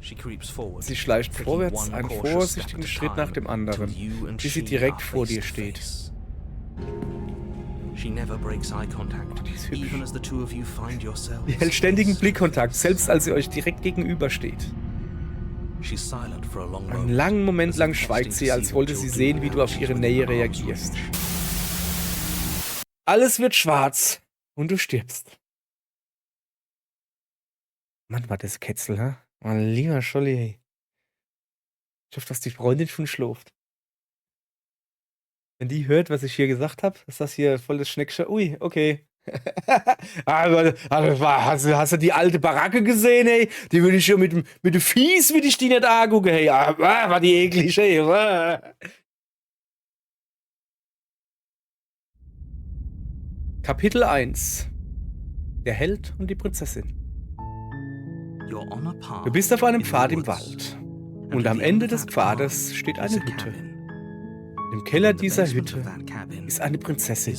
Sie schleicht vorwärts, einen vorsichtigen Schritt nach dem anderen, bis sie direkt vor dir steht. Sie hält ständigen Blickkontakt, selbst als sie euch direkt gegenübersteht. Einen langen Moment lang schweigt sie, als wollte sie sehen, wie du auf ihre Nähe reagierst. Alles wird schwarz und du stirbst. Mann, war das Ketzel, hä? Mein lieber Scholli, ey. Ich hoffe, dass die Freundin schon schläft. Wenn die hört, was ich hier gesagt habe, ist das hier voll das Schneckische. Ui, okay. Hast du die alte Baracke gesehen, ey? Die würde ich schon mit dem Fies, würde ich die nicht angucken, ey. War die eklig, ey. Kapitel 1. Der Held und die Prinzessin. Du bist auf einem Pfad im Wald. Und am Ende des Pfades steht eine Hütte. Im Keller dieser Hütte ist eine Prinzessin.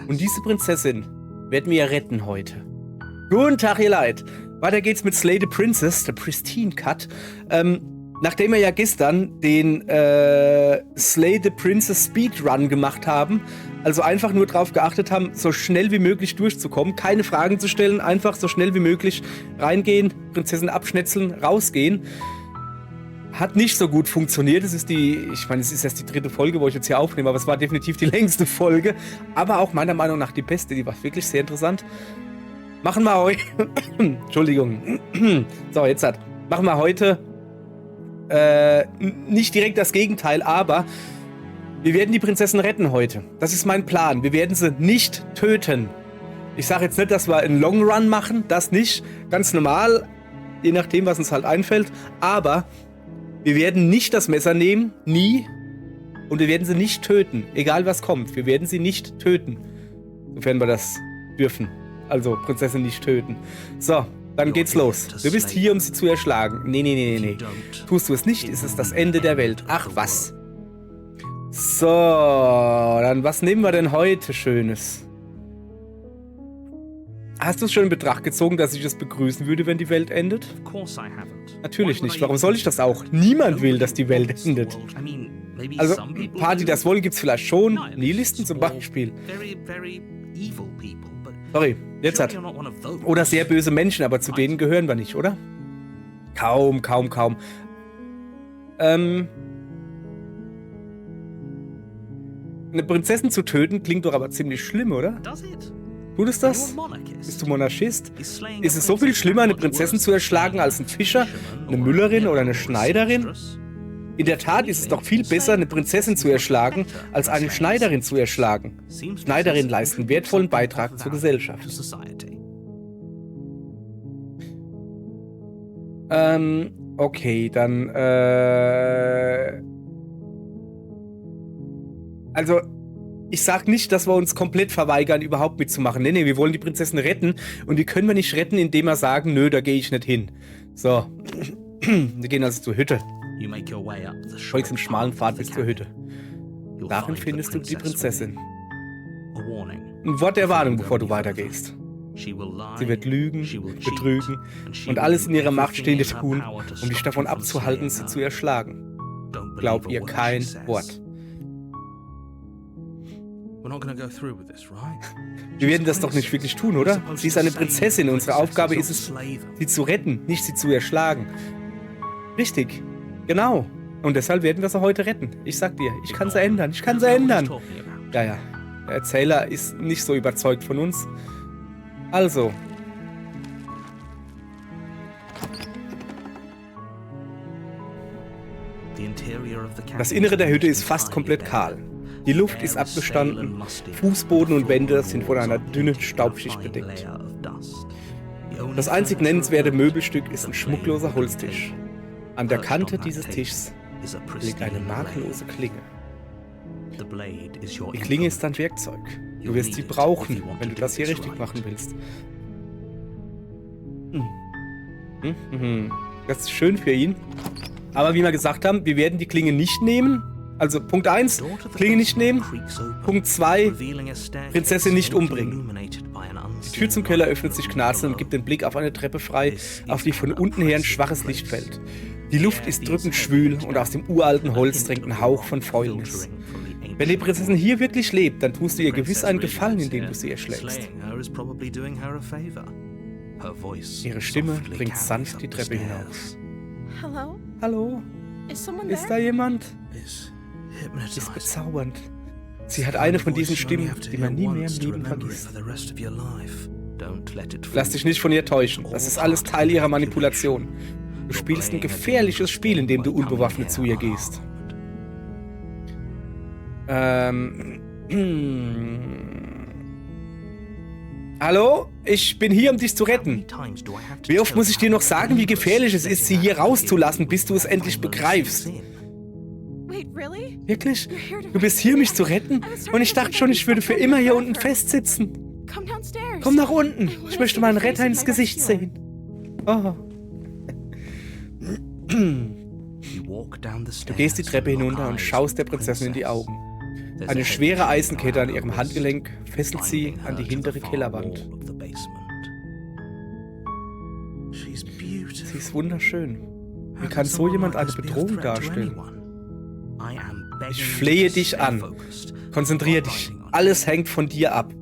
Und diese Prinzessin werden wir retten heute. Guten Tag, ihr Leid. Weiter geht's mit Slay the Princess, der Pristine Cut. Nachdem wir ja gestern den Slay the Princess Speedrun gemacht haben, also einfach nur darauf geachtet haben, so schnell wie möglich durchzukommen, keine Fragen zu stellen, einfach so schnell wie möglich reingehen, Prinzessin abschnetzeln, rausgehen. Hat nicht so gut funktioniert. Es ist es ist erst die 3. Folge, wo ich jetzt hier aufnehme, aber es war definitiv die längste Folge. Aber auch meiner Meinung nach die beste, die war wirklich sehr interessant. Machen wir heute. Entschuldigung. So, jetzt machen wir heute nicht direkt das Gegenteil, aber wir werden die Prinzessin retten heute. Das ist mein Plan. Wir werden sie nicht töten. Ich sage jetzt nicht, dass wir einen Long Run machen, das nicht. Ganz normal, je nachdem, was uns halt einfällt. Aber wir werden nicht das Messer nehmen, nie. Und wir werden sie nicht töten, egal was kommt. Wir werden sie nicht töten, sofern wir das dürfen. Also Prinzessin nicht töten. So, dann geht's los. Du bist hier, um sie zu erschlagen. Nee. Tust du es nicht, ist es das Ende der Welt. Ach was. So, dann was nehmen wir denn heute Schönes? Hast du es schon in Betracht gezogen, dass ich es begrüßen würde, wenn die Welt endet? Natürlich nicht. Warum soll ich das auch? Niemand will, dass die Welt endet. Also, ein paar, die das wollen, gibt es vielleicht schon. Nihilisten zum Beispiel. Sorry, jetzt Oder sehr böse Menschen, aber zu denen gehören wir nicht, oder? Kaum. Eine Prinzessin zu töten klingt doch aber ziemlich schlimm, oder? Tut es das? Bist du Monarchist? Ist es so viel schlimmer, eine Prinzessin zu erschlagen, als ein Fischer, eine Müllerin oder eine Schneiderin? In der Tat ist es doch viel besser, eine Prinzessin zu erschlagen, als eine Schneiderin zu erschlagen. Schneiderinnen leisten wertvollen Beitrag zur Gesellschaft. Okay, dann, also, ich sag nicht, dass wir uns komplett verweigern, überhaupt mitzumachen. Nee, wir wollen die Prinzessin retten. Und die können wir nicht retten, indem wir sagen, nö, da gehe ich nicht hin. So. Wir gehen also zur Hütte. Folgst den schmalen Pfad bis zur Hütte. Darin findest du die Prinzessin. Ein Wort der Warnung, bevor du weitergehst. Sie wird lügen, betrügen und alles in ihrer Macht Stehende tun, um dich davon abzuhalten, sie zu erschlagen. Glaub ihr kein Wort. Wir werden das doch nicht wirklich tun, oder? Sie ist eine Prinzessin. Unsere Aufgabe ist es, sie zu retten, nicht sie zu erschlagen. Richtig. Genau. Und deshalb werden wir sie heute retten. Ich sag dir, ich kann sie ändern. Ich kann sie ändern. Ja. Der Erzähler ist nicht so überzeugt von uns. Also. Das Innere der Hütte ist fast komplett kahl. Die Luft ist abgestanden, Fußboden und Wände sind von einer dünnen Staubschicht bedeckt. Das einzig nennenswerte Möbelstück ist ein schmuckloser Holztisch. An der Kante dieses Tischs liegt eine makellose Klinge. Die Klinge ist dein Werkzeug. Du wirst sie brauchen, wenn du das hier richtig machen willst. Das ist schön für ihn. Aber wie wir gesagt haben, wir werden die Klinge nicht nehmen. Also Punkt 1, Klinge nicht nehmen. Punkt 2, Prinzessin nicht umbringen. Die Tür zum Keller öffnet sich knarzelnd und gibt den Blick auf eine Treppe frei, auf die von unten her ein schwaches Licht fällt. Die Luft ist drückend schwül und aus dem uralten Holz dringt ein Hauch von Fäulnis. Wenn die Prinzessin hier wirklich lebt, dann tust du ihr gewiss einen Gefallen, indem du sie erschlägst. Ihre Stimme dringt sanft die Treppe hinauf. Hallo? Ist da jemand? Ist bezaubernd. Sie hat eine von diesen Stimmen, die man nie mehr im Leben vergisst. Lass dich nicht von ihr täuschen. Das ist alles Teil ihrer Manipulation. Du spielst ein gefährliches Spiel, indem du unbewaffnet zu ihr gehst. Hallo? Ich bin hier, um dich zu retten. Wie oft muss ich dir noch sagen, wie gefährlich es ist, sie hier rauszulassen, bis du es endlich begreifst? Wirklich? Du bist hier, mich zu retten? Und ich dachte schon, ich würde für immer hier unten festsitzen. Komm nach unten. Ich möchte meinen Retter ins Gesicht sehen. Oh. Du gehst die Treppe hinunter und schaust der Prinzessin in die Augen. Eine schwere Eisenkette an ihrem Handgelenk fesselt sie an die hintere Kellerwand. Sie ist wunderschön. Wie kann so jemand eine Bedrohung darstellen? Ich flehe dich an. Konzentriere dich. Alles hängt von dir ab.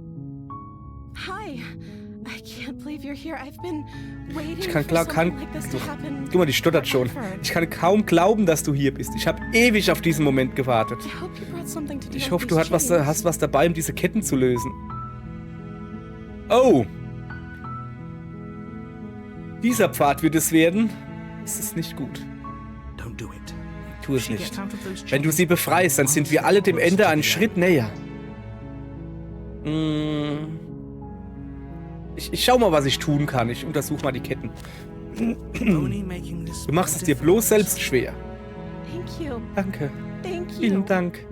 Ich kann guck mal, die stottert schon. Ich kann kaum glauben, dass du hier bist. Ich habe ewig auf diesen Moment gewartet. Ich hoffe, du hast was dabei, um diese Ketten zu lösen. Oh! Dieser Pfad wird es werden. Es ist nicht gut. Tu es nicht. Wenn du sie befreist, dann sind wir alle dem Ende einen Schritt näher. Ich schau mal, was ich tun kann. Ich untersuche mal die Ketten. Du machst es dir bloß selbst schwer. Danke. Vielen Dank.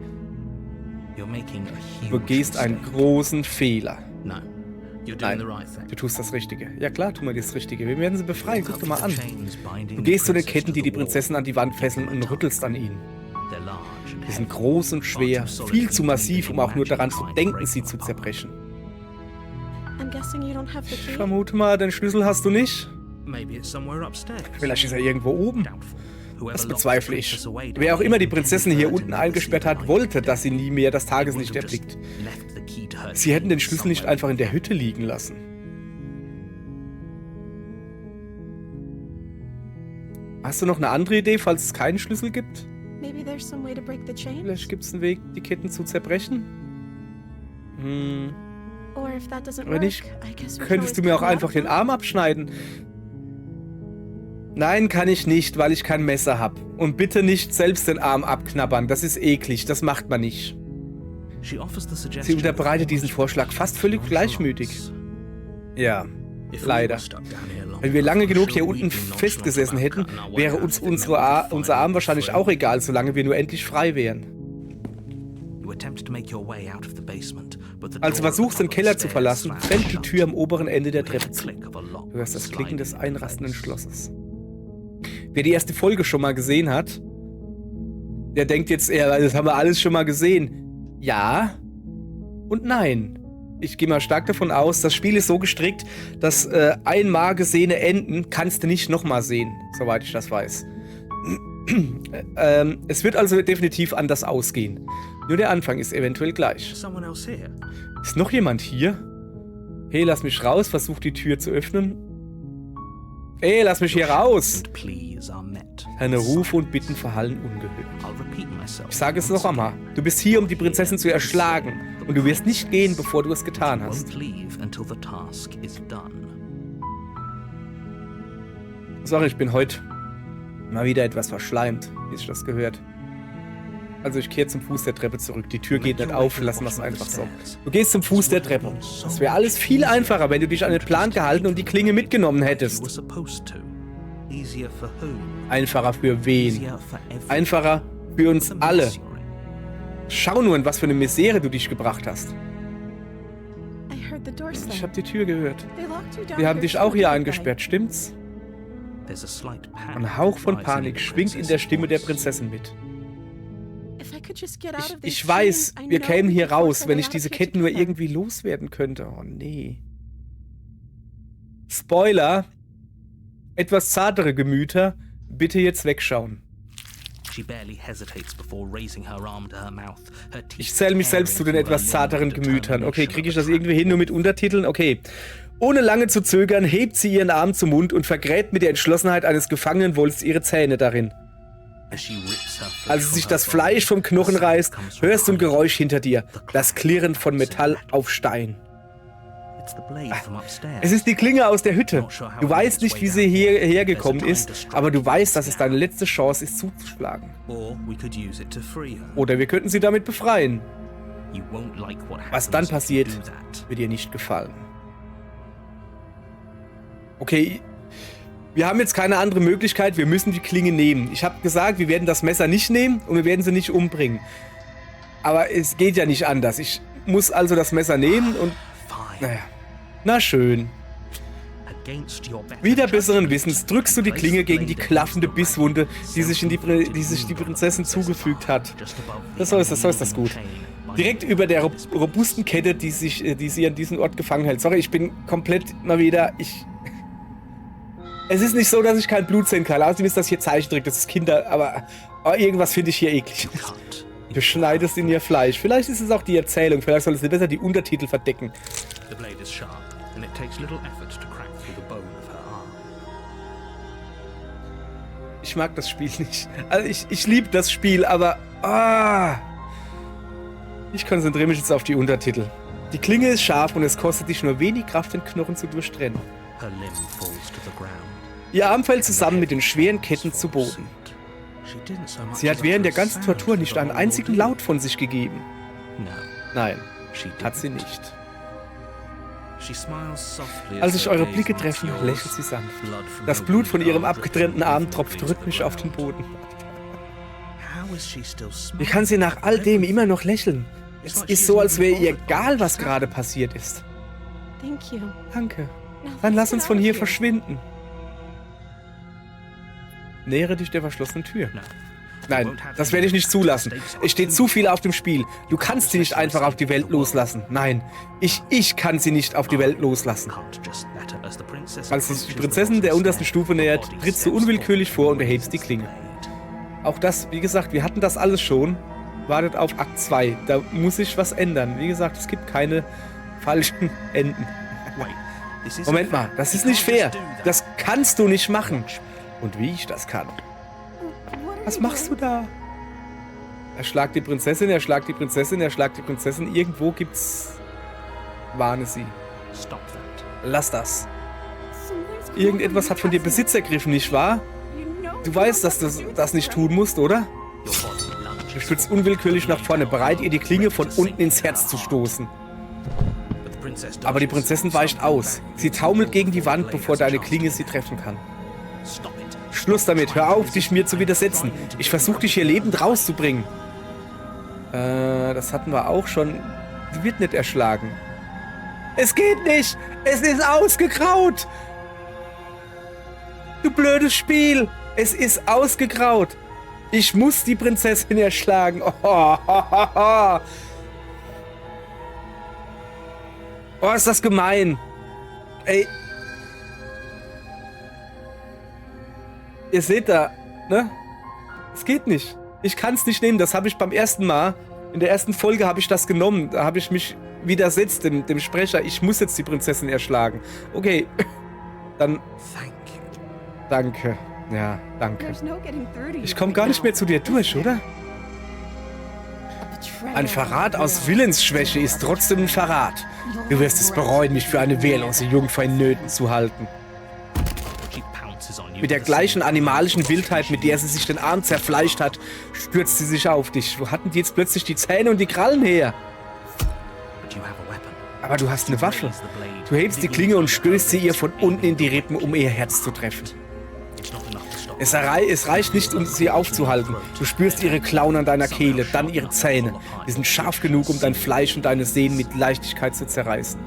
Du begehst einen großen Fehler. Nein, du tust das Richtige. Ja klar, tu mal das Richtige. Wir werden sie befreien. Guck dir mal an. Du gehst zu den Ketten, die die Prinzessin an die Wand fesseln und rüttelst an ihnen. Die sind groß und schwer, viel zu massiv, um auch nur daran zu denken, sie zu zerbrechen. Ich vermute mal, den Schlüssel hast du nicht. Vielleicht ist er irgendwo oben. Das bezweifle ich. Wer auch immer die Prinzessin hier unten eingesperrt hat, wollte, dass sie nie mehr das Tageslicht erblickt. Sie hätten den Schlüssel nicht einfach in der Hütte liegen lassen. Hast du noch eine andere Idee, falls es keinen Schlüssel gibt? Vielleicht gibt es einen Weg, die Ketten zu zerbrechen? Wenn nicht, könntest du mir auch einfach den Arm abschneiden. Nein, kann ich nicht, weil ich kein Messer habe. Und bitte nicht selbst den Arm abknabbern, das ist eklig, das macht man nicht. Sie unterbreitet diesen Vorschlag fast völlig gleichmütig. Ja, leider. Wenn wir lange genug hier unten festgesessen hätten, wäre uns unser Arm wahrscheinlich auch egal, solange wir nur endlich frei wären. Als du versuchst, den Keller zu verlassen, fällt die Tür am oberen Ende der Treppe zu. Du hörst das Klicken des einrastenden Schlosses. Wer die erste Folge schon mal gesehen hat, der denkt jetzt eher, das haben wir alles schon mal gesehen. Ja und nein. Ich gehe mal stark davon aus, das Spiel ist so gestrickt, dass einmal gesehene Enden kannst du nicht nochmal sehen, soweit ich das weiß. Es wird also definitiv anders ausgehen. Nur der Anfang ist eventuell gleich. Ist noch jemand hier? Hey, lass mich raus, versuch die Tür zu öffnen. Hey, lass mich hier raus! Deine Rufe und Bitten verhallen ungehört. Ich sage es noch einmal. Du bist hier, um die Prinzessin zu erschlagen. Und du wirst nicht gehen, bevor du es getan hast. Sorry, ich bin heute mal wieder etwas verschleimt, wie sich das gehört. Also ich kehre zum Fuß der Treppe zurück. Die Tür geht nicht auf, lassen wir es einfach so. Du gehst zum Fuß der Treppe. Das wäre alles viel einfacher, wenn du dich an den Plan gehalten und die Klinge mitgenommen hättest. Einfacher für wen? Einfacher für uns alle. Schau nur, in was für eine Misere du dich gebracht hast. Ich habe die Tür gehört. Wir haben dich auch hier eingesperrt, stimmt's? Ein Hauch von Panik schwingt in der Stimme der Prinzessin mit. Ich weiß, wir kämen hier raus, wenn ich diese Ketten nur irgendwie loswerden könnte. Oh nee. Spoiler, etwas zartere Gemüter, bitte jetzt wegschauen. Ich zähle mich selbst zu den etwas zarteren Gemütern. Okay, kriege ich das irgendwie hin, nur mit Untertiteln? Okay. Ohne lange zu zögern, hebt sie ihren Arm zum Mund und vergräbt mit der Entschlossenheit eines gefangenen Wolfs ihre Zähne darin. Als sie sich das Fleisch vom Knochen reißt, hörst du ein Geräusch hinter dir, das Klirren von Metall auf Stein. Es ist die Klinge aus der Hütte. Du weißt nicht, wie sie hierher gekommen ist, aber du weißt, dass es deine letzte Chance ist, zuzuschlagen. Oder wir könnten sie damit befreien. Was dann passiert, wird dir nicht gefallen. Okay, wir haben jetzt keine andere Möglichkeit, wir müssen die Klinge nehmen. Ich habe gesagt, wir werden das Messer nicht nehmen und wir werden sie nicht umbringen. Aber es geht ja nicht anders. Ich muss also das Messer nehmen und... Naja, na schön. Wider besseren Wissens drückst du die Klinge gegen die klaffende Bisswunde, die sich die Prinzessin zugefügt hat. So ist das gut. Direkt über der robusten Kette, die sie an diesem Ort gefangen hält. Sorry, ich bin komplett mal wieder... Es ist nicht so, dass ich kein Blut sehen kann. Außerdem ist das hier Zeichentrick, das ist Kinder, aber irgendwas finde ich hier eklig. Du schneidest in ihr Fleisch. Vielleicht ist es auch die Erzählung, vielleicht soll es besser die Untertitel verdecken. Ich mag das Spiel nicht. Also ich liebe das Spiel, aber... Ich konzentriere mich jetzt auf die Untertitel. Die Klinge ist scharf und es kostet dich nur wenig Kraft, den Knochen zu durchtrennen. Ihr Arm fällt zusammen mit den schweren Ketten zu Boden. Sie hat während der ganzen Tortur nicht einen einzigen Laut von sich gegeben. Nein, hat sie nicht. Als sich eure Blicke treffen, lächelt sie sanft. Das Blut von ihrem abgetrennten Arm tropft rhythmisch auf den Boden. Wie kann sie nach all dem immer noch lächeln? Es ist so, als wäre ihr egal, was gerade passiert ist. Danke. Dann lass uns von hier verschwinden. Nähere dich der verschlossenen Tür. Nein, das werde ich nicht zulassen. Es steht zu viel auf dem Spiel. Du kannst sie nicht einfach auf die Welt loslassen. Nein, ich kann sie nicht auf die Welt loslassen. Als sich die Prinzessin der untersten Stufe nähert, trittst du unwillkürlich vor und erhebst die Klinge. Auch das, wie gesagt, wir hatten das alles schon. Wartet auf Akt 2. Da muss sich was ändern. Wie gesagt, es gibt keine falschen Enden. Moment mal, das ist nicht fair. Das kannst du nicht machen. Und wie ich das kann. Was machst du da? Erschlag die Prinzessin, erschlag die Prinzessin, erschlag die Prinzessin. Irgendwo gibt's... Warne sie. Lass das. Irgendetwas hat von dir Besitz ergriffen, nicht wahr? Du weißt, dass du das nicht tun musst, oder? Du stützt unwillkürlich nach vorne, bereit, ihr die Klinge von unten ins Herz zu stoßen. Aber die Prinzessin weicht aus. Sie taumelt gegen die Wand, bevor deine Klinge sie treffen kann. Schluss damit, hör auf, dich mir zu widersetzen. Ich versuche dich hier lebend rauszubringen. Das hatten wir auch schon. Sie wird nicht erschlagen. Es geht nicht! Es ist ausgegraut! Du blödes Spiel! Es ist ausgegraut! Ich muss die Prinzessin erschlagen. Oh, ist das gemein. Ey. Ihr seht da, ne? Es geht nicht. Ich kann es nicht nehmen. Das habe ich beim ersten Mal. In der ersten Folge habe ich das genommen. Da habe ich mich widersetzt dem Sprecher. Ich muss jetzt die Prinzessin erschlagen. Okay. Dann. Danke. Ja, danke. Ich komme gar nicht mehr zu dir durch, oder? Ein Verrat aus Willensschwäche ist trotzdem ein Verrat. Du wirst es bereuen, mich für eine wehrlose Jungfer in Nöten zu halten. Mit der gleichen animalischen Wildheit, mit der sie sich den Arm zerfleischt hat, stürzt sie sich auf dich. Wo hatten die jetzt plötzlich die Zähne und die Krallen her? Aber du hast eine Waffe. Du hebst die Klinge und stößt sie ihr von unten in die Rippen, um ihr Herz zu treffen. Es reicht nicht, um sie aufzuhalten. Du spürst ihre Klauen an deiner Kehle, dann ihre Zähne. Die sind scharf genug, um dein Fleisch und deine Sehnen mit Leichtigkeit zu zerreißen.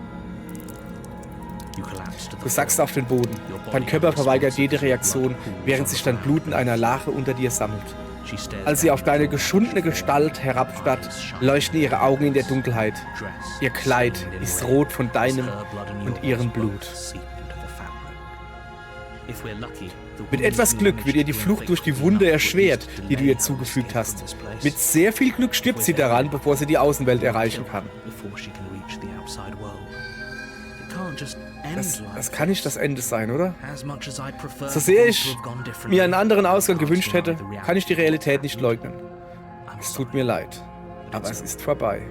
Du sackst auf den Boden. Dein Körper verweigert jede Reaktion, während sich dein Blut in einer Lache unter dir sammelt. Als sie auf deine geschundene Gestalt herabstarrt, leuchten ihre Augen in der Dunkelheit. Ihr Kleid ist rot von deinem und ihrem Blut. Mit etwas Glück wird ihr die Flucht durch die Wunde erschwert, die du ihr zugefügt hast. Mit sehr viel Glück stirbt sie daran, bevor sie die Außenwelt erreichen kann. Das kann nicht das Ende sein, oder? So sehr ich mir einen anderen Ausgang gewünscht hätte, kann ich die Realität nicht leugnen. Es tut mir leid, aber es ist vorbei.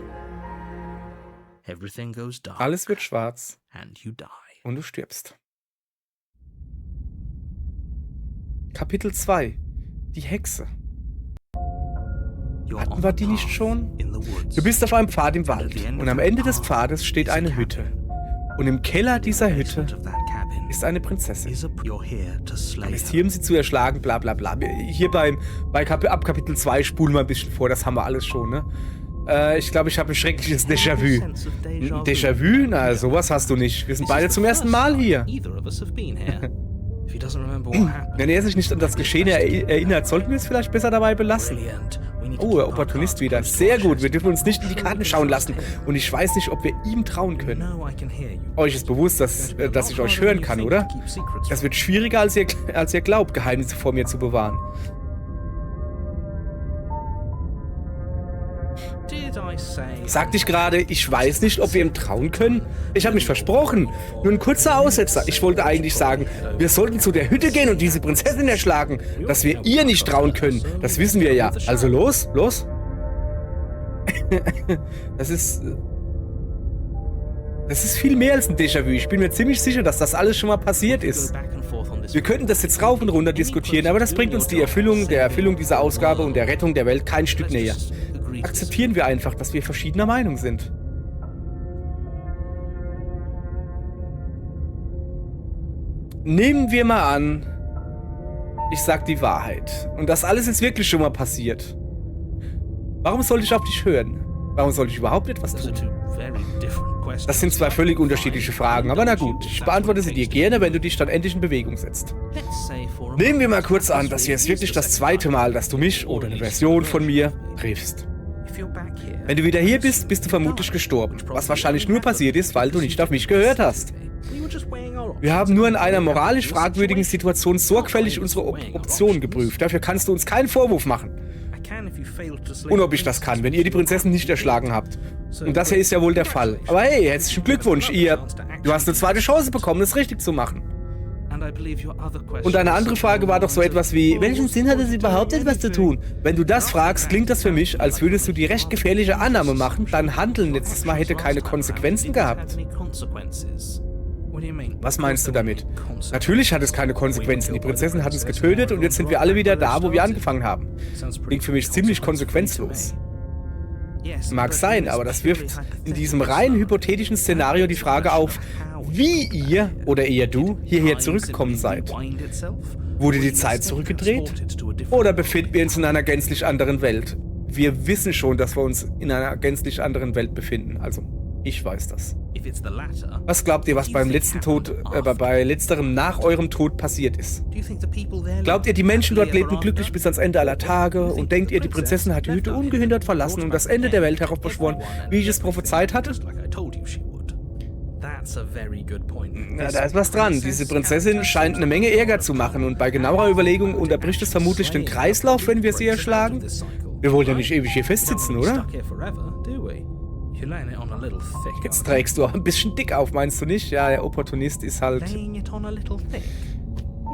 Alles wird schwarz und du stirbst. Kapitel 2. Die Hexe. Hatten wir die nicht schon? Du bist auf einem Pfad im Wald und am Ende des Pfades steht eine Hütte. Und im Keller dieser Hütte ist eine Prinzessin. Du bist hier, um sie zu erschlagen, bla bla bla. Hier ab Kapitel 2 spulen wir ein bisschen vor, das haben wir alles schon, ne? Ich glaube, ich habe ein schreckliches Déjà-vu. Déjà-vu? Na, sowas hast du nicht. Wir sind beide zum ersten Mal hier. Wenn er sich nicht an das Geschehene erinnert, sollten wir es vielleicht besser dabei belassen. Oh, der Opportunist wieder. Sehr gut, wir dürfen uns nicht in die Karten schauen lassen. Und ich weiß nicht, ob wir ihm trauen können. Euch ist bewusst, dass ich euch hören kann, oder? Das wird schwieriger, als ihr glaubt, Geheimnisse vor mir zu bewahren. Sagte ich gerade, ich weiß nicht, ob wir ihm trauen können? Ich habe mich versprochen. Nur ein kurzer Aussetzer. Ich wollte eigentlich sagen, wir sollten zu der Hütte gehen und diese Prinzessin erschlagen. Dass wir ihr nicht trauen können, das wissen wir ja. Also los, los. Das ist viel mehr als ein Déjà-vu. Ich bin mir ziemlich sicher, dass das alles schon mal passiert ist. Wir könnten das jetzt rauf und runter diskutieren, aber das bringt uns der Erfüllung dieser Ausgabe und der Rettung der Welt kein Stück näher. Akzeptieren wir einfach, dass wir verschiedener Meinung sind. Nehmen wir mal an, ich sag die Wahrheit. Und das alles ist wirklich schon mal passiert. Warum sollte ich auf dich hören? Warum sollte ich überhaupt etwas tun? Das sind zwei völlig unterschiedliche Fragen, aber na gut, ich beantworte sie dir gerne, wenn du dich dann endlich in Bewegung setzt. Nehmen wir mal kurz an, dass hier ist wirklich das zweite Mal, dass du mich oder eine Version von mir triffst. Wenn du wieder hier bist, bist du vermutlich gestorben, was wahrscheinlich nur passiert ist, weil du nicht auf mich gehört hast. Wir haben nur in einer moralisch fragwürdigen Situation sorgfältig unsere Optionen geprüft. Dafür kannst du uns keinen Vorwurf machen. Und ob ich das kann, wenn ihr die Prinzessin nicht erschlagen habt. Und das hier ist ja wohl der Fall. Aber hey, herzlichen Glückwunsch, du hast eine zweite Chance bekommen, es richtig zu machen. Und eine andere Frage war doch so etwas wie, welchen Sinn hat es überhaupt, etwas zu tun? Wenn du das fragst, klingt das für mich, als würdest du die recht gefährliche Annahme machen, dein Handeln letztes Mal hätte keine Konsequenzen gehabt. Was meinst du damit? Natürlich hat es keine Konsequenzen. Die Prinzessin hat uns getötet und jetzt sind wir alle wieder da, wo wir angefangen haben. Klingt für mich ziemlich konsequenzlos. Mag sein, aber das wirft in diesem rein hypothetischen Szenario die Frage auf, wie ihr oder eher du hierher zurückgekommen seid. Wurde die Zeit zurückgedreht? Oder befinden wir uns in einer gänzlich anderen Welt? Wir wissen schon, dass wir uns in einer gänzlich anderen Welt befinden. Also, ich weiß das. Was glaubt ihr, was beim letzterem nach eurem Tod passiert ist? Glaubt ihr, die Menschen dort lebten glücklich bis ans Ende aller Tage? Und denkt ihr, die Prinzessin hat die Hütte ungehindert verlassen und das Ende der Welt heraufbeschworen, wie ich es prophezeit hatte? Ja, da ist was dran. Diese Prinzessin scheint eine Menge Ärger zu machen und bei genauerer Überlegung unterbricht es vermutlich den Kreislauf, wenn wir sie erschlagen. Wir wollen ja nicht ewig hier festsitzen, oder? Jetzt trägst du auch ein bisschen dick auf, meinst du nicht? Ja, der Opportunist ist halt...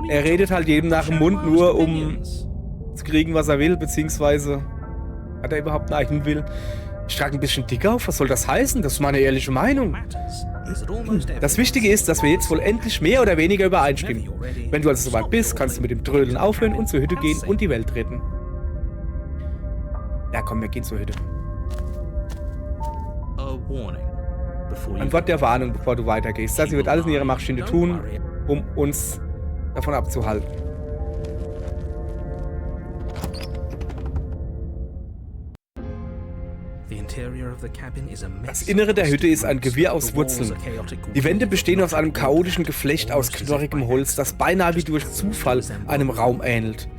Er redet halt jedem nach dem Mund nur, um zu kriegen, was er will, beziehungsweise hat er überhaupt einen eigenen Willen. Ich trage ein bisschen dick auf, was soll das heißen? Das ist meine ehrliche Meinung. Das Wichtige ist, dass wir jetzt wohl endlich mehr oder weniger übereinstimmen. Wenn du also soweit bist, kannst du mit dem Trödeln aufhören und zur Hütte gehen und die Welt retten. Ja, komm, wir gehen zur Hütte. Ein Wort der Warnung, bevor du weitergehst. Sie wird alles in ihrer Macht Stehende tun, um uns davon abzuhalten. Das Innere der Hütte ist ein Gewirr aus Wurzeln. Die Wände bestehen aus einem chaotischen Geflecht aus knorrigem Holz, das beinahe wie durch Zufall einem Raum ähnelt.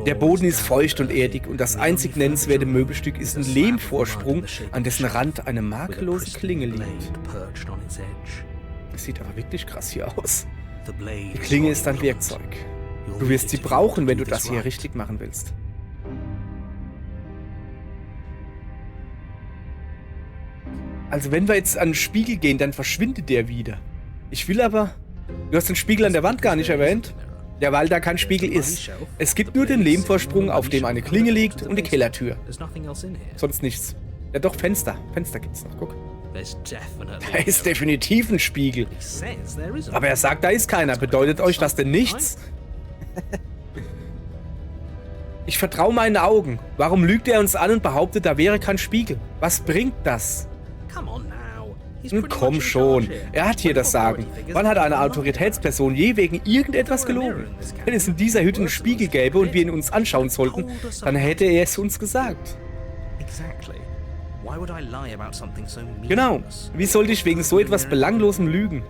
Der Boden ist feucht und erdig und das einzig nennenswerte Möbelstück ist ein Lehmvorsprung, an dessen Rand eine makellose Klinge liegt. Das sieht aber wirklich krass hier aus. Die Klinge ist dein Werkzeug. Du wirst sie brauchen, wenn du das hier richtig machen willst. Also wenn wir jetzt an den Spiegel gehen, dann verschwindet der wieder. Ich will aber... Du hast den Spiegel an der Wand gar nicht erwähnt. Ja, weil da kein Spiegel ist. Es gibt nur den Lehmvorsprung, auf dem eine Klinge liegt und die Kellertür. Sonst nichts. Ja doch, Fenster. Fenster gibt's noch, guck. Da ist definitiv ein Spiegel. Aber er sagt, da ist keiner. Bedeutet euch das denn nichts? Ich vertraue meinen Augen. Warum lügt er uns an und behauptet, da wäre kein Spiegel? Was bringt das? Nun komm schon. Er hat hier das Sagen. Wann hat eine Autoritätsperson je wegen irgendetwas gelogen? Wenn es in dieser Hütte einen Spiegel gäbe und wir ihn uns anschauen sollten, dann hätte er es uns gesagt. Genau. Wie sollte ich wegen so etwas Belanglosem lügen?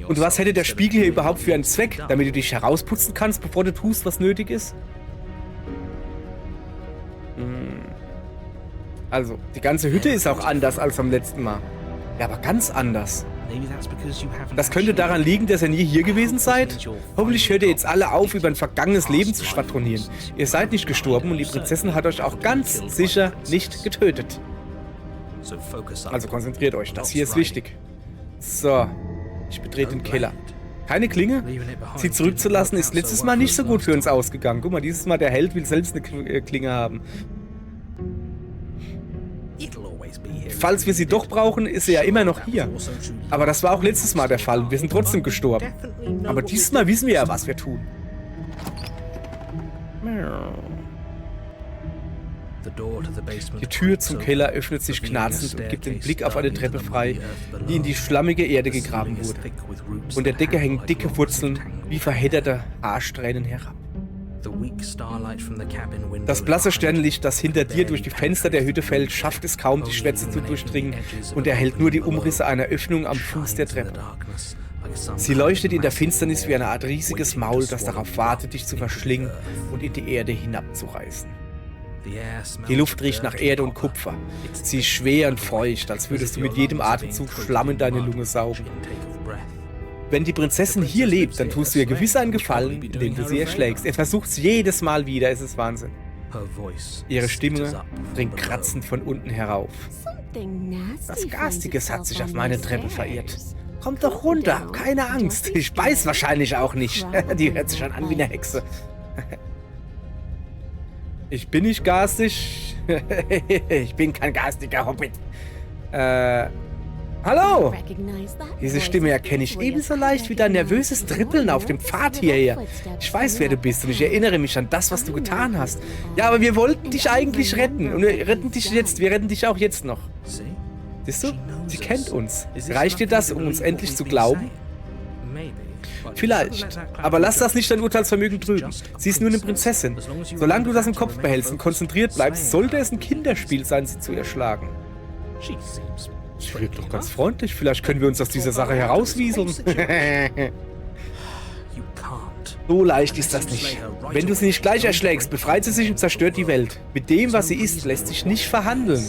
Und was hätte der Spiegel hier überhaupt für einen Zweck, damit du dich herausputzen kannst, bevor du tust, was nötig ist? Also, die ganze Hütte ist auch anders als beim letzten Mal. Ja, aber ganz anders. Das könnte daran liegen, dass ihr nie hier gewesen seid? Hoffentlich hört ihr jetzt alle auf, über ein vergangenes Leben zu schwadronieren. Ihr seid nicht gestorben und die Prinzessin hat euch auch ganz sicher nicht getötet. Also konzentriert euch, das hier ist wichtig. So, ich betrete den Keller. Keine Klinge? Sie zurückzulassen ist letztes Mal nicht so gut für uns ausgegangen. Guck mal, dieses Mal der Held will selbst eine Klinge haben. Falls wir sie doch brauchen, ist sie ja immer noch hier. Aber das war auch letztes Mal der Fall. Wir sind trotzdem gestorben. Aber dieses Mal wissen wir ja, was wir tun. Die Tür zum Keller öffnet sich knarzend und gibt den Blick auf eine Treppe frei, die in die schlammige Erde gegraben wurde. Von der Decke hängen dicke Wurzeln wie verhedderte Haarsträhnen herab. Das blasse Sternlicht, das hinter dir durch die Fenster der Hütte fällt, schafft es kaum, die Schwärze zu durchdringen und erhellt nur die Umrisse einer Öffnung am Fuß der Treppe. Sie leuchtet in der Finsternis wie eine Art riesiges Maul, das darauf wartet, dich zu verschlingen und in die Erde hinabzureißen. Die Luft riecht nach Erde und Kupfer. Sie ist schwer und feucht, als würdest du mit jedem Atemzug Schlamm in deine Lunge saugen. Wenn die Prinzessin hier lebt, dann tust du ihr gewiss einen Gefallen, indem du sie erschlägst. Er versucht es jedes Mal wieder, es ist Wahnsinn. Ihre Stimme dringt kratzend von unten herauf. Was Garstiges hat sich auf meine Treppe verirrt. Kommt doch runter, keine Angst. Ich beiß wahrscheinlich auch nicht. Die hört sich schon an wie eine Hexe. Ich bin nicht garstig. Ich bin kein garstiger Hobbit. Hallo! Diese Stimme erkenne ich ebenso leicht wie dein nervöses Trippeln auf dem Pfad hierher. Ich weiß, wer du bist und ich erinnere mich an das, was du getan hast. Ja, aber wir wollten dich eigentlich retten und wir retten dich auch jetzt noch. Siehst du? Sie kennt uns. Reicht dir das, um uns endlich zu glauben? Vielleicht. Aber lass das nicht dein Urteilsvermögen trüben. Sie ist nur eine Prinzessin. Solange du das im Kopf behältst und konzentriert bleibst, sollte es ein Kinderspiel sein, sie zu erschlagen. Sie wirkt doch ganz freundlich. Vielleicht können wir uns aus dieser Sache herauswieseln. So leicht ist das nicht. Wenn du sie nicht gleich erschlägst, befreit sie sich und zerstört die Welt. Mit dem, was sie ist, lässt sich nicht verhandeln.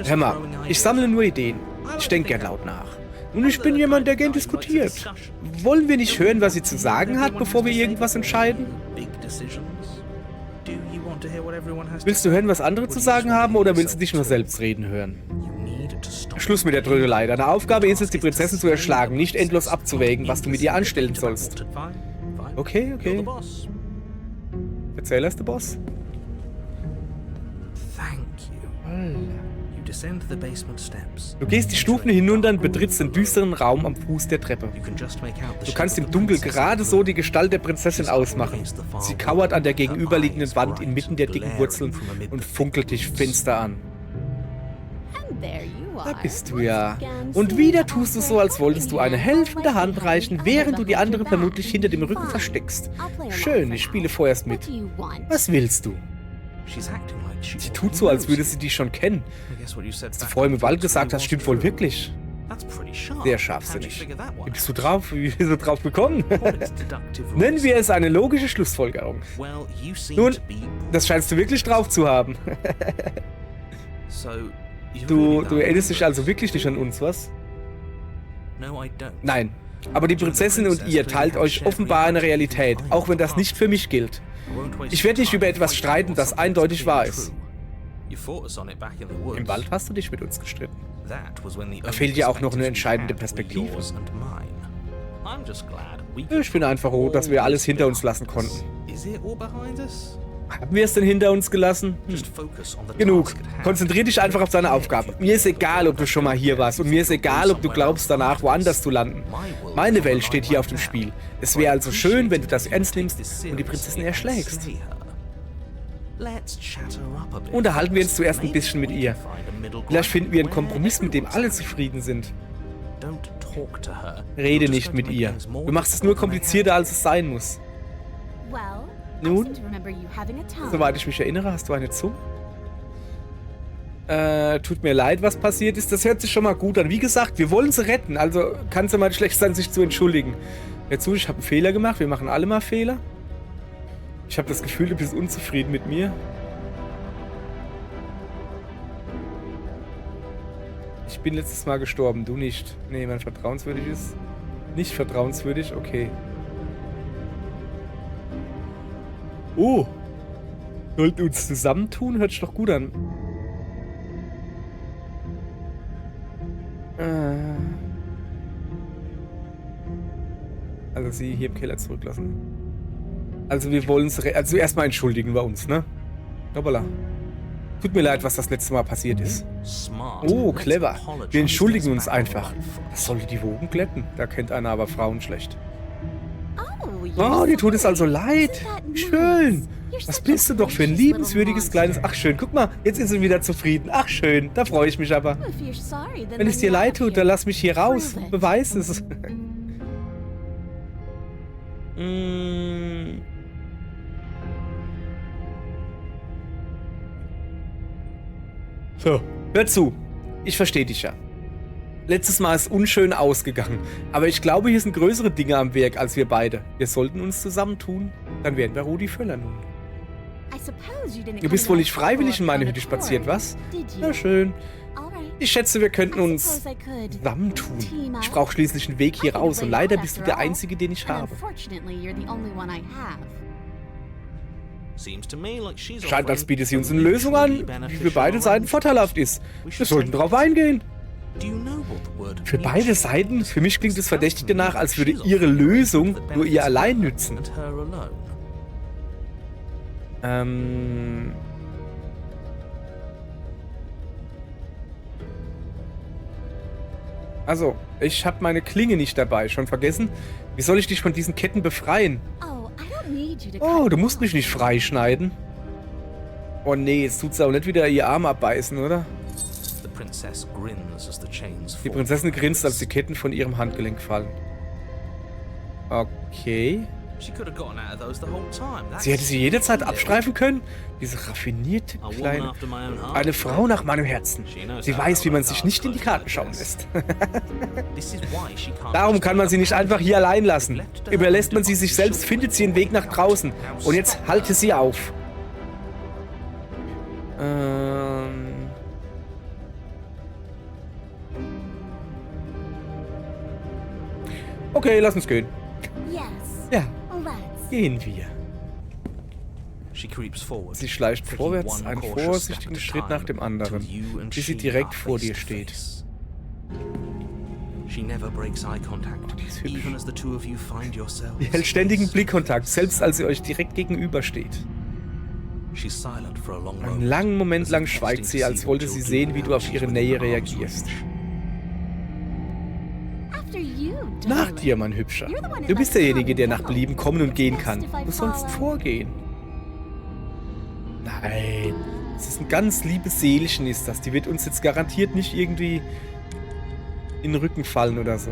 Hör mal, ich sammle nur Ideen. Ich denke gern laut nach. Und ich bin jemand, der gern diskutiert. Wollen wir nicht hören, was sie zu sagen hat, bevor wir irgendwas entscheiden? Willst du hören, was andere zu sagen haben, oder willst du dich nur selbst reden hören? Schluss mit der Trödelei. Deine Aufgabe ist es, die Prinzessin zu erschlagen, nicht endlos abzuwägen, was du mit ihr anstellen sollst. Okay, okay. Erzähl erst, der Boss. Du gehst die Stufen hinunter und betrittst den düsteren Raum am Fuß der Treppe. Du kannst im Dunkel gerade so die Gestalt der Prinzessin ausmachen. Sie kauert an der gegenüberliegenden Wand inmitten der dicken Wurzeln und funkelt dich finster an. Da bist du ja. Und wieder tust du so, als wolltest du eine helfende Hand reichen, während du die andere vermutlich hinter dem Rücken versteckst. Schön, ich spiele vorerst mit. Was willst du? Sie tut so, als würde sie dich schon kennen. Was du vorhin im Wald gesagt hast, stimmt wohl wirklich. Sehr scharfsinnig. Wie bist du drauf? Wie bist du drauf gekommen? Nennen wir es eine logische Schlussfolgerung. Nun, das scheinst du wirklich drauf zu haben. Du erinnerst dich also wirklich nicht an uns, was? Nein, aber die Prinzessin und ihr teilt euch offenbar eine Realität, auch wenn das nicht für mich gilt. Ich werde nicht über etwas streiten, das eindeutig wahr ist. Im Wald hast du dich mit uns gestritten. Da fehlt ja auch noch eine entscheidende Perspektive. Ich bin einfach froh, dass wir alles hinter uns lassen konnten. Haben wir es denn hinter uns gelassen? Genug. Konzentrier dich einfach auf deine Aufgabe. Mir ist egal, ob du schon mal hier warst und mir ist egal, ob du glaubst, danach woanders zu landen. Meine Welt steht hier auf dem Spiel. Es wäre also schön, wenn du das ernst nimmst und die Prinzessin erschlägst. Unterhalten wir uns zuerst ein bisschen mit ihr. Vielleicht finden wir einen Kompromiss, mit dem alle zufrieden sind. Rede nicht mit ihr. Du machst es nur komplizierter, als es sein muss. Nun, soweit ich mich erinnere, hast du eine Zunge? Tut mir leid, was passiert ist. Das hört sich schon mal gut an. Wie gesagt, wir wollen sie retten, also kann es ja mal schlecht sein, sich zu entschuldigen. Hör zu, ich habe einen Fehler gemacht. Wir machen alle mal Fehler. Ich habe das Gefühl, du bist unzufrieden mit mir. Ich bin letztes Mal gestorben, du nicht. Nee, mein vertrauenswürdig ist nicht vertrauenswürdig, okay. Oh, sollten wir uns zusammentun? Hört sich doch gut an. Also sie hier im Keller zurücklassen. Also wir wollen uns... Also erstmal entschuldigen wir uns, ne? Hoppala. Tut mir leid, was das letzte Mal passiert ist. Oh, clever. Wir entschuldigen uns einfach. Das sollte die Wogen glätten. Da kennt einer aber Frauen schlecht. Oh, dir tut es also leid. Schön. Was bist du doch für ein liebenswürdiges kleines... Ach schön, guck mal, jetzt ist sie wieder zufrieden. Ach schön, da freue ich mich aber. Wenn es dir leid tut, dann lass mich hier raus. Beweis es. So, hör zu. Ich verstehe dich ja. Letztes Mal ist unschön ausgegangen, aber ich glaube, hier sind größere Dinge am Werk als wir beide. Wir sollten uns zusammentun, dann werden wir Rudi Völler nun. Du bist wohl nicht freiwillig in meine Hütte spaziert, was? Na schön. Ich schätze, wir könnten uns zusammentun. Ich brauche schließlich einen Weg hier raus und leider bist du der Einzige, den ich habe. Scheint, als bietet sie uns eine Lösung an, die für beide Seiten vorteilhaft ist. Wir sollten darauf eingehen. Für beide Seiten? Für mich klingt es verdächtig danach, als würde ihre Lösung nur ihr allein nützen. Also, ich habe meine Klinge nicht dabei. Schon vergessen? Wie soll ich dich von diesen Ketten befreien? Oh, du musst mich nicht freischneiden. Oh nee, jetzt tut sie auch nicht wieder ihr Arm abbeißen, oder? Die Prinzessin grinst, als die Ketten von ihrem Handgelenk fallen. Okay. Sie hätte sie jederzeit abstreifen können? Diese raffinierte kleine... Eine Frau nach meinem Herzen. Sie weiß, wie man sich nicht in die Karten schauen lässt. Darum kann man sie nicht einfach hier allein lassen. Überlässt man sie sich selbst, findet sie einen Weg nach draußen. Und jetzt halte sie auf. Okay, lass uns gehen. Ja, gehen wir. Sie schleicht vorwärts, einen vorsichtigen Schritt nach dem anderen, bis sie direkt vor dir steht. Die ist hübsch. Sie hält ständigen Blickkontakt, selbst als sie euch direkt gegenübersteht. Einen langen Moment lang schweigt sie, als wollte sie sehen, wie du auf ihre Nähe reagierst. Nach dir, mein Hübscher. Du bist derjenige, der nach Belieben kommen und gehen kann. Du sollst vorgehen. Nein. Das ist ein ganz liebes Seelchen, ist das. Die wird uns jetzt garantiert nicht irgendwie in den Rücken fallen oder so.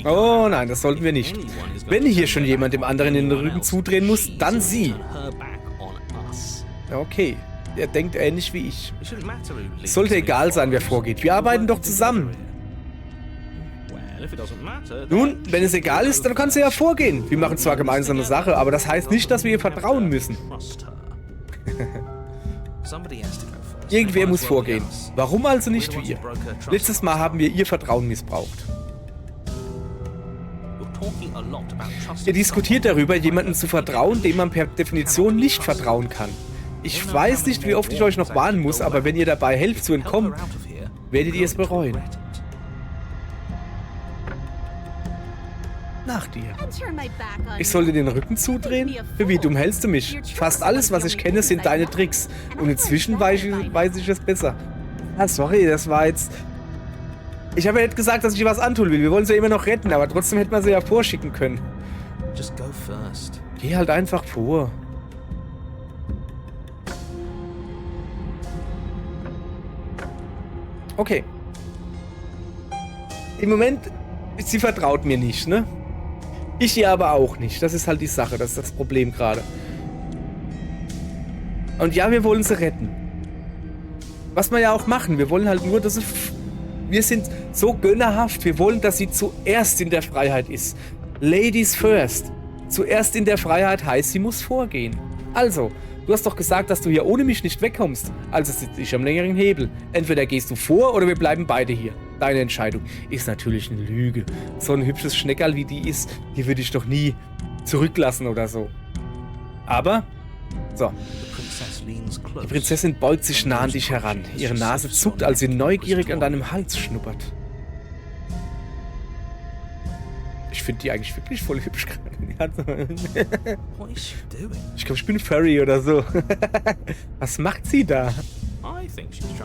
Oh nein, das sollten wir nicht. Wenn hier schon jemand dem anderen in den Rücken zudrehen muss, dann sie. Okay. Er denkt ähnlich wie ich. Es sollte egal sein, wer vorgeht. Wir arbeiten doch zusammen. Nun, wenn es egal ist, dann kann sie ja vorgehen. Wir machen zwar gemeinsame Sache, aber das heißt nicht, dass wir ihr vertrauen müssen. Irgendwer muss vorgehen. Warum also nicht wir? Letztes Mal haben wir ihr Vertrauen missbraucht. Ihr diskutiert darüber, jemandem zu vertrauen, dem man per Definition nicht vertrauen kann. Ich weiß nicht, wie oft ich euch noch warnen muss, aber wenn ihr dabei helft zu entkommen, werdet ihr es bereuen. Nach dir. Ich sollte den Rücken zudrehen? Für wie dumm hältst du mich? Fast alles, was ich kenne, sind deine Tricks. Und inzwischen weiß ich es besser. Ah, sorry, das war jetzt... Ich habe ja nicht gesagt, dass ich dir was antun will. Wir wollen sie ja immer noch retten, aber trotzdem hätten wir sie ja vorschicken können. Geh halt einfach vor. Okay. Im Moment, sie vertraut mir nicht, ne? Ich ihr aber auch nicht. Das ist halt die Sache, das ist das Problem gerade. Und ja, wir wollen sie retten. Was wir ja auch machen, wir wollen halt nur, dass sie... Wir sind so gönnerhaft, wir wollen, dass sie zuerst in der Freiheit ist. Ladies first. Zuerst in der Freiheit heißt, sie muss vorgehen. Also, du hast doch gesagt, dass du hier ohne mich nicht wegkommst. Also sitze ich am längeren Hebel. Entweder gehst du vor oder wir bleiben beide hier. Deine Entscheidung ist natürlich eine Lüge. So ein hübsches Schneckerl wie die ist, die würde ich doch nie zurücklassen oder so. Aber, so. Die Prinzessin beugt sich nah an dich heran. Ihre Nase zuckt, als sie neugierig an deinem Hals schnuppert. Ich finde die eigentlich wirklich voll hübsch gerade. Ich glaube, ich bin Furry oder so. Was macht sie da?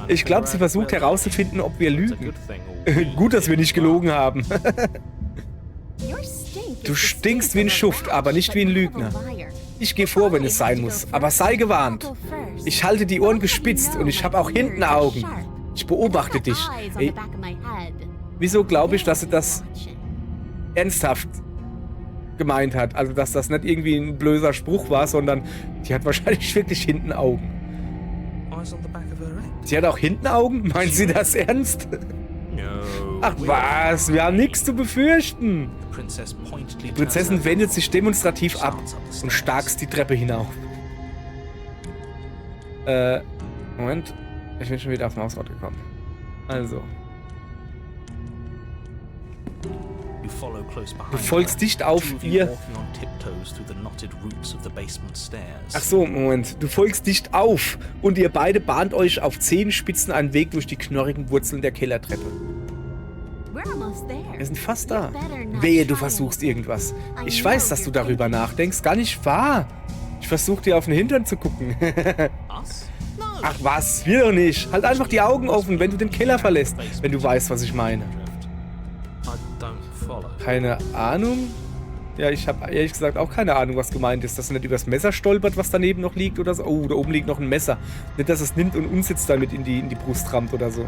Ich glaube, sie versucht herauszufinden, ob wir lügen. Gut, dass wir nicht gelogen haben. Du stinkst wie ein Schuft, aber nicht wie ein Lügner. Ich gehe vor, wenn es sein muss, aber sei gewarnt. Ich halte die Ohren gespitzt und ich habe auch hinten Augen. Ich beobachte dich. Ey, wieso glaube ich, dass sie das ernsthaft gemeint hat? Also, dass das nicht irgendwie ein blöder Spruch war, sondern die hat wahrscheinlich wirklich hinten Augen. Sie hat auch hinten Augen? Meint sie das ernst? Ach was, wir haben nichts zu befürchten. Die Prinzessin wendet sich demonstrativ ab und starkst die Treppe hinauf. Moment. Ich bin schon wieder auf den Hausrat gekommen. Also. Du folgst dicht auf ihr... Ach so, Moment. Du folgst dicht auf und ihr beide bahnt euch auf Zehenspitzen einen Weg durch die knorrigen Wurzeln der Kellertreppe. Wir sind fast da. Wehe, du versuchst irgendwas. Ich weiß, dass du darüber nachdenkst. Gar nicht wahr. Ich versuche dir auf den Hintern zu gucken. Ach was, wir doch nicht. Halt einfach die Augen offen, wenn du den Keller verlässt, wenn du weißt, was ich meine. Keine Ahnung? Ja, ich habe ehrlich gesagt auch keine Ahnung, was gemeint ist. Dass er nicht übers Messer stolpert, was daneben noch liegt oder so. Oh, da oben liegt noch ein Messer. Nicht, dass es nimmt und uns jetzt damit in die Brust rammt oder so.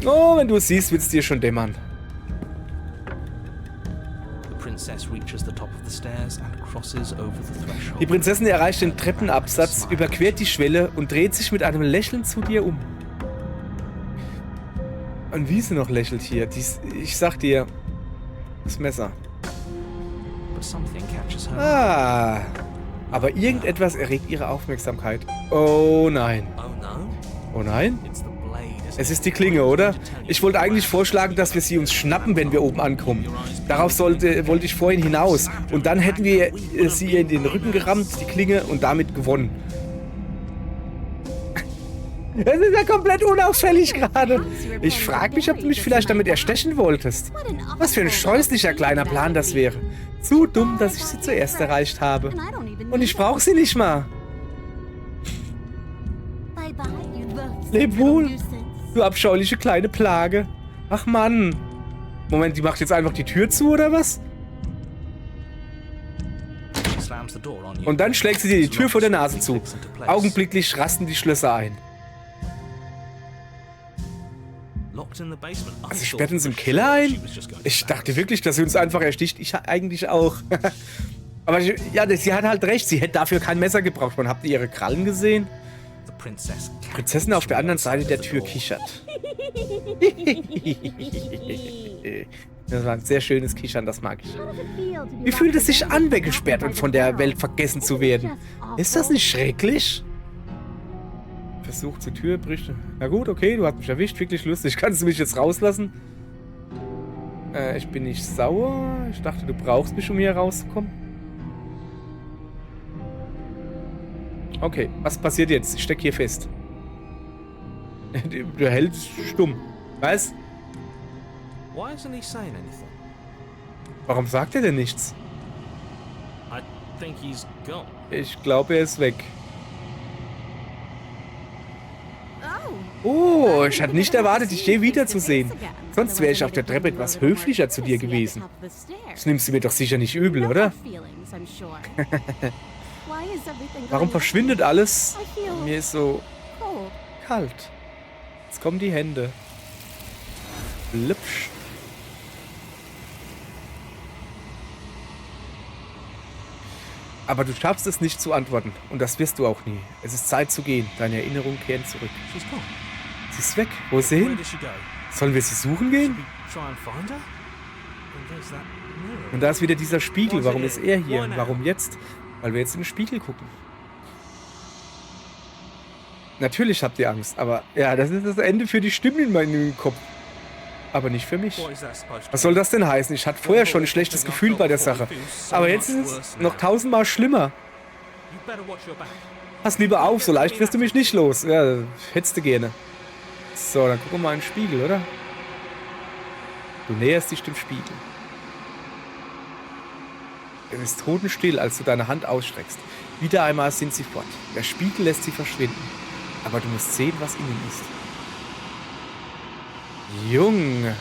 Oh, wenn du es siehst, wird es dir schon dämmern. Die Prinzessin erreicht den Treppenabsatz, überquert die Schwelle und dreht sich mit einem Lächeln zu dir um. Und wie sie noch lächelt hier. Ich sag dir, das Messer. Ah, aber irgendetwas erregt ihre Aufmerksamkeit. Oh nein. Oh nein? Es ist die Klinge, oder? Ich wollte eigentlich vorschlagen, dass wir sie uns schnappen, wenn wir oben ankommen. Darauf wollte ich vorhin hinaus. Und dann hätten wir sie ihr in den Rücken gerammt, die Klinge, und damit gewonnen. Das ist ja komplett unauffällig gerade. Ich frage mich, ob du mich vielleicht damit erstechen wolltest. Was für ein scheußlicher kleiner Plan das wäre. Zu dumm, dass ich sie zuerst erreicht habe. Und ich brauche sie nicht mal. Leb wohl, du abscheuliche kleine Plage. Ach Mann. Moment, die macht jetzt einfach die Tür zu, oder was? Und dann schlägt sie dir die Tür vor der Nase zu. Augenblicklich rasten die Schlösser ein. Also sperrt uns im Keller ein? Ich dachte wirklich, dass sie uns einfach ersticht. Ich eigentlich auch. Aber ja, sie hat halt recht. Sie hätte dafür kein Messer gebraucht. Man, habt ihr ihre Krallen gesehen? Die Prinzessin auf der anderen Seite der Tür kichert. Das war ein sehr schönes Kichern, das mag ich. Wie fühlt es sich an, weggesperrt und von der Welt vergessen zu werden? Ist das nicht schrecklich? Versuch zur Tür, bricht. Na gut, okay, du hast mich erwischt, wirklich lustig. Kannst du mich jetzt rauslassen? Ich bin nicht sauer. Ich dachte, du brauchst mich, um hier rauszukommen. Okay, was passiert jetzt? Ich steck hier fest. Du hältst stumm. Was? Warum sagt er denn nichts? Ich glaube, er ist weg. Oh, ich hatte nicht erwartet, dich je wiederzusehen. Sonst wäre ich auf der Treppe etwas höflicher zu dir gewesen. Das nimmst du mir doch sicher nicht übel, oder? Warum verschwindet alles? Mir ist so kalt. Jetzt kommen die Hände. Blipsch. Aber du schaffst es nicht zu antworten. Und das wirst du auch nie. Es ist Zeit zu gehen. Deine Erinnerungen kehren zurück. Sie ist weg. Wo ist sie hin? Sollen wir sie suchen gehen? Und da ist wieder dieser Spiegel. Warum ist er hier? Warum jetzt? Weil wir jetzt in den Spiegel gucken. Natürlich habt ihr Angst, aber ja, das ist das Ende für die Stimmen in meinem Kopf. Aber nicht für mich. Was soll das denn heißen? Ich hatte vorher schon ein schlechtes Gefühl bei der Sache. Aber jetzt ist es noch 1000-mal schlimmer. Pass lieber auf, so leicht wirst du mich nicht los. Ja, hättest du gerne. So, dann gucken wir mal in den Spiegel, oder? Du näherst dich dem Spiegel. Es ist totenstill, als du deine Hand ausstreckst. Wieder einmal sind sie fort. Der Spiegel lässt sie verschwinden. Aber du musst sehen, was innen ist. Junge,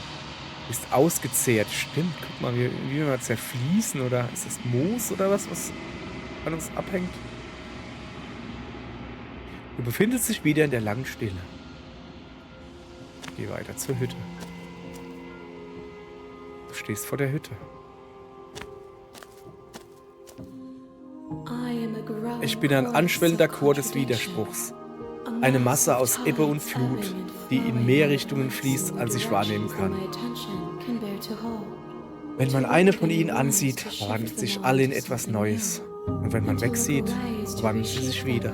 ist ausgezehrt. Stimmt, guck mal, wie wir zerfließen. Oder ist das Moos oder was an uns abhängt? Du befindest dich wieder in der langen Stille. Geh weiter zur Hütte. Du stehst vor der Hütte. Ich bin ein anschwellender Chor des Widerspruchs. Eine Masse aus Ebbe und Flut, die in mehr Richtungen fließt, als ich wahrnehmen kann. Wenn man eine von ihnen ansieht, verwandeln sich alle in etwas Neues. Und wenn man wegsieht, verwandeln sie sich wieder.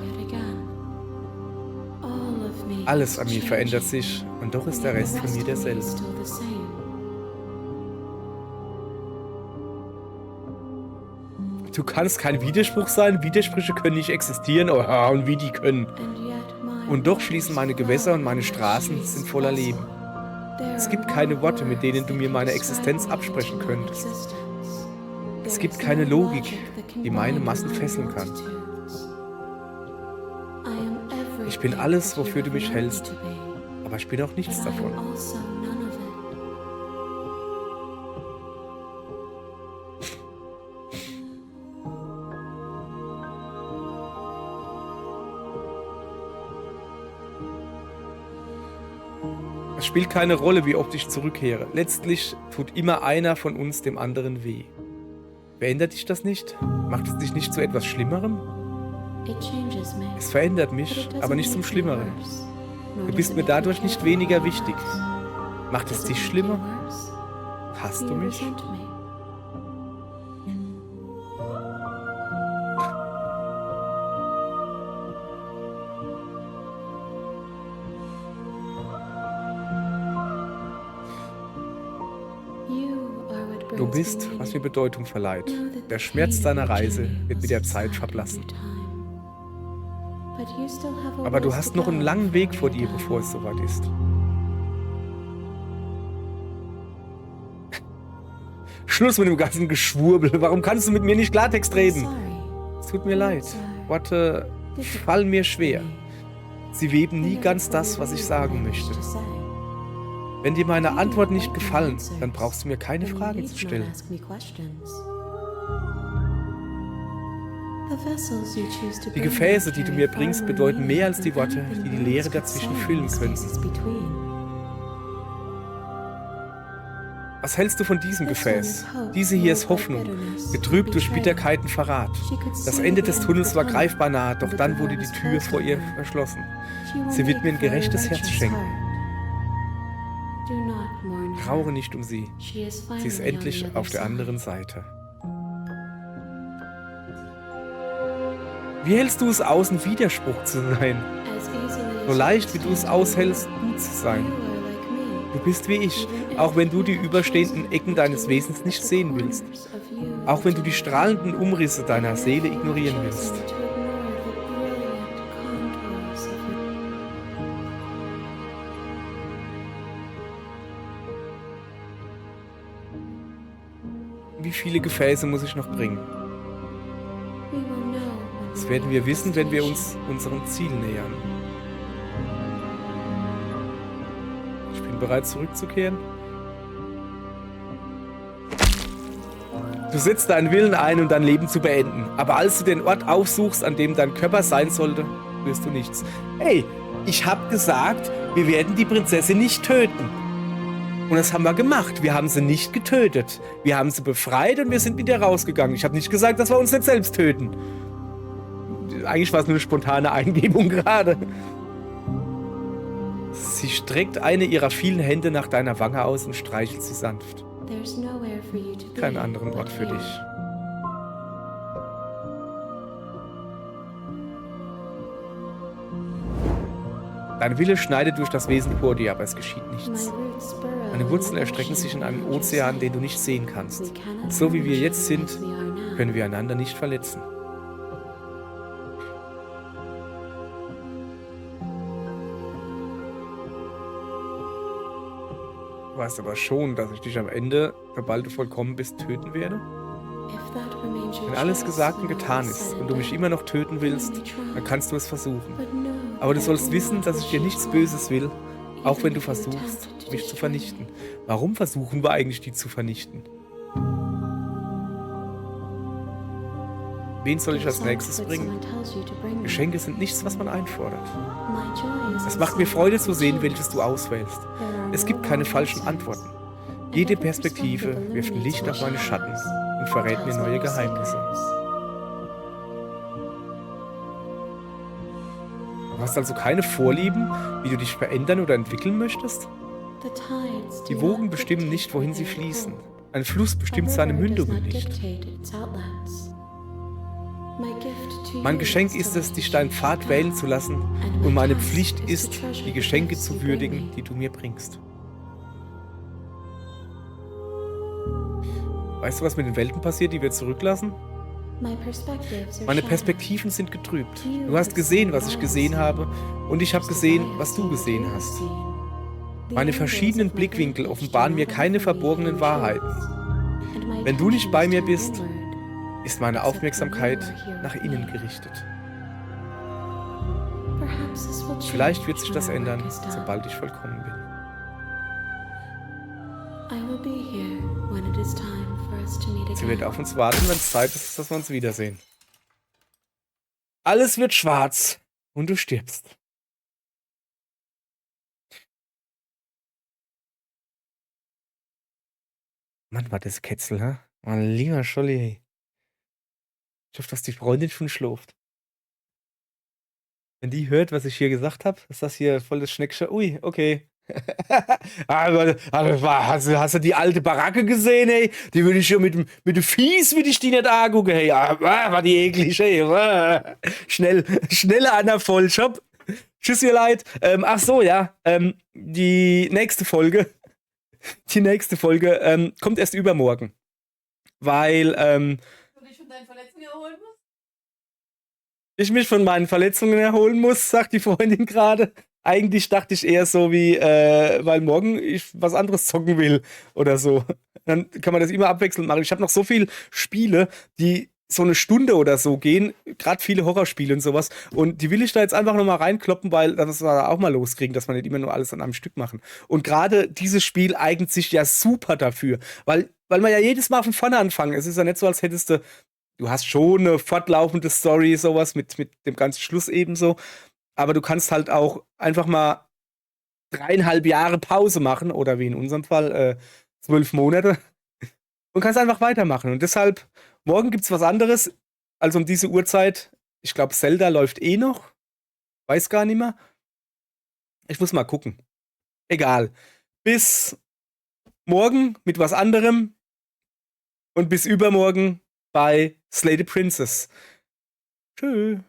Alles an mir verändert sich, und doch ist der Rest von mir derselbe. Du kannst kein Widerspruch sein, Widersprüche können nicht existieren, oh, und wie die können. Und doch schließen meine Gewässer und meine Straßen sind voller Leben. Es gibt keine Worte, mit denen du mir meine Existenz absprechen könntest. Es gibt keine Logik, die meine Massen fesseln kann. Ich bin alles, wofür du mich hältst, aber ich bin auch nichts davon. Es spielt keine Rolle, wie oft ich zurückkehre. Letztlich tut immer einer von uns dem anderen weh. Verändert dich das nicht? Macht es dich nicht zu etwas Schlimmerem? Es verändert mich, aber nicht zum Schlimmeren. Du bist mir dadurch nicht weniger wichtig. Macht es dich schlimmer? Hasst du mich? Du bist, was mir Bedeutung verleiht. Der Schmerz deiner Reise wird mit der Zeit verblassen. Aber du hast noch einen langen Weg vor dir, bevor es soweit ist. Schluss mit dem ganzen Geschwurbel. Warum kannst du mit mir nicht Klartext reden? Es tut mir leid. Worte fallen mir schwer. Sie weben nie ganz das, was ich sagen möchte. Wenn dir meine Antworten nicht gefallen, dann brauchst du mir keine Fragen zu stellen. Die Gefäße, die du mir bringst, bedeuten mehr als die Worte, die die Leere dazwischen füllen könnten. Was hältst du von diesem Gefäß? Diese hier ist Hoffnung, getrübt durch Bitterkeiten Verrat. Das Ende des Tunnels war greifbar nahe, doch dann wurde die Tür vor ihr verschlossen. Sie wird mir ein gerechtes Herz schenken. Trauere nicht um sie. Sie ist endlich auf der anderen Seite. Wie hältst du es aus, ein Widerspruch zu sein? So leicht, wie du es aushältst, gut zu sein. Du bist wie ich, auch wenn du die überstehenden Ecken deines Wesens nicht sehen willst. Auch wenn du die strahlenden Umrisse deiner Seele ignorieren willst. Wie viele Gefäße muss ich noch bringen? Das werden wir wissen, wenn wir uns unserem Ziel nähern. Ich bin bereit, zurückzukehren. Du setzt deinen Willen ein, um dein Leben zu beenden. Aber als du den Ort aufsuchst, an dem dein Körper sein sollte, wirst du nichts. Hey, ich habe gesagt, wir werden die Prinzessin nicht töten. Und das haben wir gemacht. Wir haben sie nicht getötet. Wir haben sie befreit und wir sind mit ihr rausgegangen. Ich habe nicht gesagt, dass wir uns nicht selbst töten. Eigentlich war es nur eine spontane Eingebung gerade. Sie streckt eine ihrer vielen Hände nach deiner Wange aus und streichelt sie sanft. Keinen anderen Ort für dich. Dein Wille schneidet durch das Wesen vor dir, aber es geschieht nichts. Deine Wurzeln erstrecken sich in einen Ozean, den du nicht sehen kannst. So wie wir jetzt sind, können wir einander nicht verletzen. Du weißt aber schon, dass ich dich am Ende, sobald du vollkommen bist, töten werde? Wenn alles gesagt und getan ist und du mich immer noch töten willst, dann kannst du es versuchen. Aber du sollst wissen, dass ich dir nichts Böses will, auch wenn du versuchst, mich zu vernichten. Warum versuchen wir eigentlich, die zu vernichten? Wen soll ich als nächstes bringen? Geschenke sind nichts, was man einfordert. Es macht mir Freude zu sehen, welches du auswählst. Es gibt keine falschen Antworten. Jede Perspektive wirft ein Licht auf meine Schatten und verrät mir neue Geheimnisse. Du hast also keine Vorlieben, wie du dich verändern oder entwickeln möchtest? Die Wogen bestimmen nicht, wohin sie fließen. Ein Fluss bestimmt seine Mündungen nicht. Mein Geschenk ist es, dich deinen Pfad wählen zu lassen, und meine Pflicht ist, die Geschenke zu würdigen, die du mir bringst. Weißt du, was mit den Welten passiert, die wir zurücklassen? Meine Perspektiven sind getrübt. Du hast gesehen, was ich gesehen habe, und ich habe gesehen, was du gesehen hast. Meine verschiedenen Blickwinkel offenbaren mir keine verborgenen Wahrheiten. Wenn du nicht bei mir bist, ist meine Aufmerksamkeit nach innen gerichtet. Vielleicht wird sich das ändern, sobald ich vollkommen bin. Sie wird auf uns warten, wenn es Zeit ist, dass wir uns wiedersehen. Alles wird schwarz und du stirbst. Mann, war das Ketzel, hä? Mein lieber Scholli, hey. Ich hoffe, dass die Freundin schon schläft. Wenn die hört, was ich hier gesagt habe, ist das hier voll das Schneckchen. Ui, okay. Hast du die alte Baracke gesehen, ey? Die würde ich ja mit dem Fies würde ich die nicht angucken, hey. War die eklig, ey. Schnell an der Vollshop. Tschüss, ihr Leid. Ach so, ja. Die nächste Folge kommt erst übermorgen. Weil, ich mich von meinen Verletzungen erholen muss, sagt die Freundin gerade. Eigentlich dachte ich eher so wie, weil morgen ich was anderes zocken will oder so. Dann kann man das immer abwechselnd machen. Ich habe noch so viele Spiele, die so eine Stunde oder so gehen, gerade viele Horrorspiele und sowas. Und die will ich da jetzt einfach nochmal reinkloppen, weil das wir auch mal loskriegen, dass wir nicht immer nur alles an einem Stück machen. Und gerade dieses Spiel eignet sich ja super dafür, weil man ja jedes Mal von vorne anfangen. Es ist ja nicht so, als hättest du hast schon eine fortlaufende Story, sowas mit dem ganzen Schluss ebenso. Aber du kannst halt auch einfach mal 3,5 Jahre Pause machen oder wie in unserem Fall 12 Monate und kannst einfach weitermachen. Und deshalb, morgen gibt's was anderes. Also um diese Uhrzeit, ich glaube, Zelda läuft eh noch. Weiß gar nicht mehr. Ich muss mal gucken. Egal. Bis morgen mit was anderem und bis übermorgen bei Slay the Princess. Tschö.